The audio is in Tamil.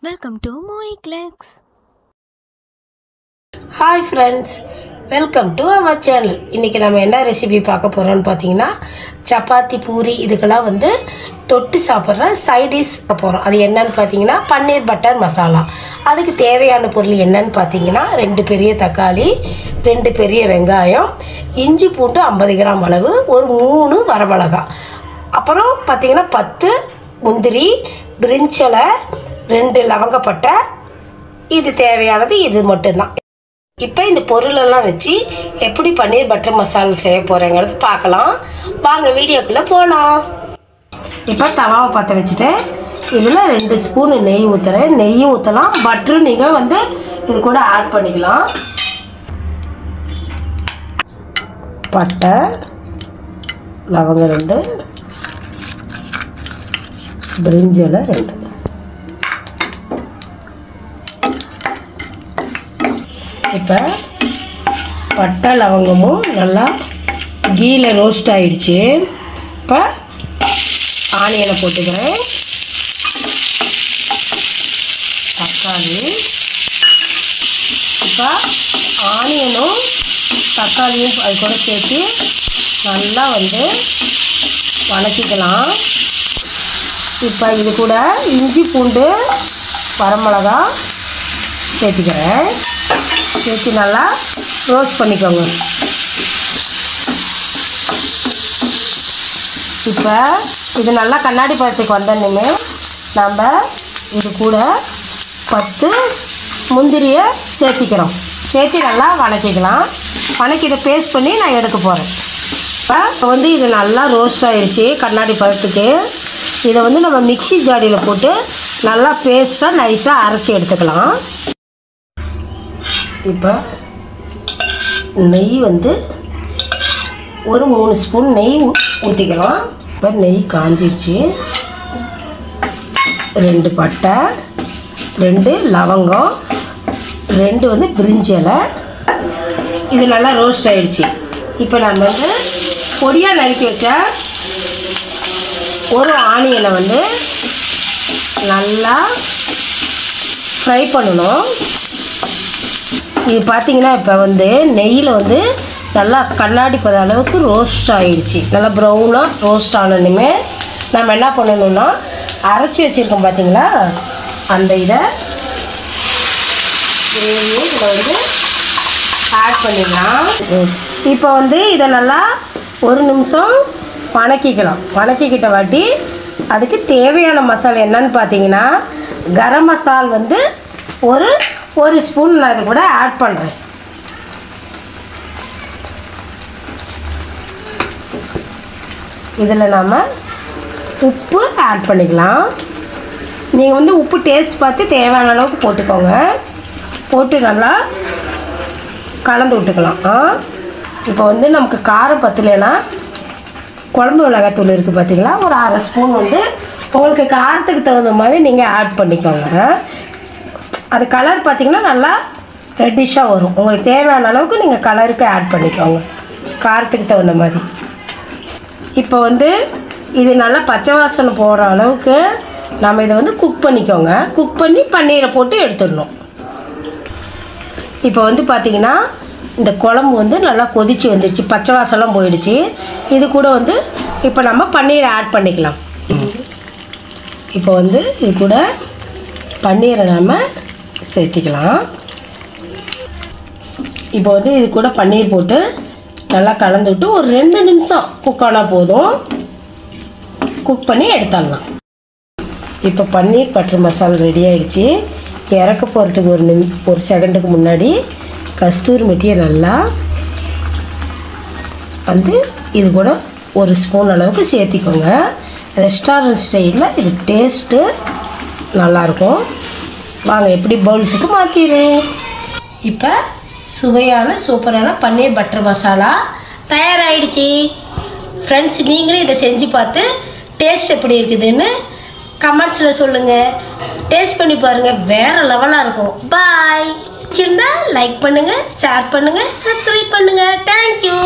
Welcome to Moniclex. Hi friends, welcome to our channel. இன்னைக்கு நம்ம என்ன ரெசிபி பார்க்க போறோம்னு பாத்தீங்கன்னா சப்பாத்தி பூரி இதுக்கெல்லாம் வந்து தொட்டு சாப்பிடுற சைட் டிஷ் போறோம். அது என்னன்னு பாத்தீங்கன்னா பன்னீர் பட்டர் மசாலா. அதுக்கு தேவையான பொருள் என்னன்னு பாத்தீங்கன்னா 2 பெரிய தக்காளி, 2 பெரிய வெங்காயம், இஞ்சி பூண்டு 50 கிராம் அளவு, ஒரு 3 வரமிளகாய். அப்புறம் பாத்தீங்கன்னா 10 முந்திரி, பிரிஞ்சலை, 2 லவங்கப்பட்டை. இது தேவையானது இது மட்டும்தான். இப்போ இந்த பொருளெல்லாம் வச்சு எப்படி பன்னீர் பட்டர் மசாலா செய்ய போகிறேங்கிறது பார்க்கலாம். வாங்க வீடியோக்குள்ளே போகலாம். இப்போ தவாவை பற்ற வச்சுட்டு இதில் 2 ஸ்பூன் நெய் ஊற்றுறேன். நெய்யும் ஊற்றலாம், பட்டரும் நீங்கள் வந்து இது கூட ஆட் பண்ணிக்கலாம். பட்டை, லவங்கம் 2, பிரிஞ்சலை 2. இப்போ பட்டை லவங்கமும் நல்லா கீழே ரோஸ்ட் ஆகிடுச்சு. இப்போ ஆனியனை போட்டுக்கிறேன், தக்காளி. இப்போ ஆனியனும் தக்காளியும் அது கூட சேர்த்து நல்லா வந்து வதக்கிக்கலாம். இப்போ இது கூட இஞ்சி பூண்டு வரமிளகா சேர்த்துக்கிறேன். சேர்த்து நல்லா ரோஸ்ட் பண்ணிக்கோங்க. இப்போ இது நல்லா கண்ணாடி பழத்துக்கு வந்தோன்னுமே நம்ம இது கூட 10 முந்திரியை சேர்த்திக்கிறோம். சேர்த்து நல்லா வதக்கிக்கலாம். வதக்கி இதை பேஸ்ட் பண்ணி நான் எடுக்க போகிறேன். இப்போ வந்து இது நல்லா ரோஸ்ட் ஆகிடுச்சு கண்ணாடி பழத்துக்கு. இதை வந்து நம்ம மிக்ஸி ஜாடியில் போட்டு நல்லா பேஸ்ட்டாக நைஸாக அரைச்சி எடுத்துக்கலாம். இப்போ நெய் வந்து ஒரு 3 ஸ்பூன் நெய் ஊற்றிக்கலாம். இப்போ நெய் காஞ்சிருச்சு. 2 பட்டை, 2 லவங்கம், 2 வந்து பிரிஞ்சலை. இது நல்லா ரோஸ்ட் ஆகிடுச்சு. இப்போ நம்ம வந்து பொடியாக நறுக்கி வச்ச ஒரு ஆனியனை வந்து நல்லா ஃப்ரை பண்ணணும். இது பார்த்திங்கன்னா இப்போ வந்து நெய்யில் வந்து நல்லா கண்ணாடி பத அளவுக்கு ரோஸ்ட் ஆகிடுச்சு. நல்லா ப்ரௌனாக ரோஸ்ட் ஆனதுமே நம்ம என்ன பண்ணணும்னா அரைச்சி வச்சுருக்கோம் பார்த்திங்களா, அந்த இதை இதில் வந்து ஆட் பண்ணிடலாம். இப்போ வந்து இதை நல்லா 1 நிமிஷம் வதக்கிக்கலாம். வதக்கிக்கிட்ட வாட்டி அதுக்கு தேவையான மசாலா என்னன்னு பார்த்தீங்கன்னா கரம் மசால் வந்து ஒரு ஸ்பூன் நான் இது கூட ஆட் பண்ணுறேன். இதில் நாம் உப்பு ஆட் பண்ணிக்கலாம். நீங்கள் வந்து உப்பு டேஸ்ட் பார்த்து தேவையான அளவுக்கு போட்டுக்கோங்க. போட்டு நல்லா கலந்து விட்டுக்கலாம். இப்போ வந்து நமக்கு காரம் பத்தலைன்னா குழம்பு மிளகாத்தூள் இருக்குது பார்த்தீங்களா, ஒரு 1/2 ஸ்பூன் வந்து உங்களுக்கு காரத்துக்கு தகுந்த மாதிரி நீங்கள் ஆட் பண்ணிக்கோங்க. அது கலர் பார்த்திங்கன்னா நல்லா ரெட்டிஷாக வரும். உங்களுக்கு தேவையான அளவுக்கு நீங்கள் கலருக்கு ஆட் பண்ணிக்கோங்க, காரத்துக்கு தகுந்த மாதிரி. இப்போ வந்து இது நல்லா பச்சை வாசனை போகிற அளவுக்கு நம்ம இதை வந்து குக் பண்ணிக்கோங்க. குக் பண்ணி பன்னீரை போட்டு எடுத்துடணும். இப்போ வந்து பார்த்திங்கன்னா இந்த குழம்பு வந்து நல்லா கொதித்து வந்துடுச்சு, பச்சை வாசலாம் போயிடுச்சு. இது கூட வந்து இப்போ நம்ம பன்னீரை ஆட் பண்ணிக்கலாம். இப்போ வந்து இது கூட பன்னீரை நம்ம சேர்த்திக்கலாம். இப்போ வந்து இது கூட பன்னீர் போட்டு நல்லா கலந்து விட்டு ஒரு 2 நிமிஷம் குக் ஆனால் போதும். குக் பண்ணி எடுத்துடலாம். இப்போ பன்னீர் பட்டர் மசாலா ரெடி ஆகிடுச்சு. இறக்க போகிறதுக்கு ஒரு செகண்டுக்கு முன்னாடி கஸ்தூரி மெட்டியை நல்லா வந்து இது கூட 1 ஸ்பூன் அளவுக்கு சேர்த்திக்கோங்க. ரெஸ்டாரண்ட் ஸ்டைலில் இது டேஸ்ட்டு நல்லாயிருக்கும். வாங்க எப்படி பவுல்ஸுக்கு மாற்றிடுறேன். இப்போ சுவையான சூப்பரான பன்னீர் பட்டர் மசாலா தயாராகிடுச்சு. ஃப்ரெண்ட்ஸ், நீங்களும் இதை செஞ்சு பார்த்து டேஸ்ட் எப்படி இருக்குதுன்னு கமெண்ட்ஸில் சொல்லுங்கள். டேஸ்ட் பண்ணி பாருங்கள், வேறு லெவலாக இருக்கும். பாய். பிடிச்சிருந்தா லைக் பண்ணுங்கள், ஷேர் பண்ணுங்கள், சப்ஸ்கிரைப் பண்ணுங்கள். தேங்க்யூ.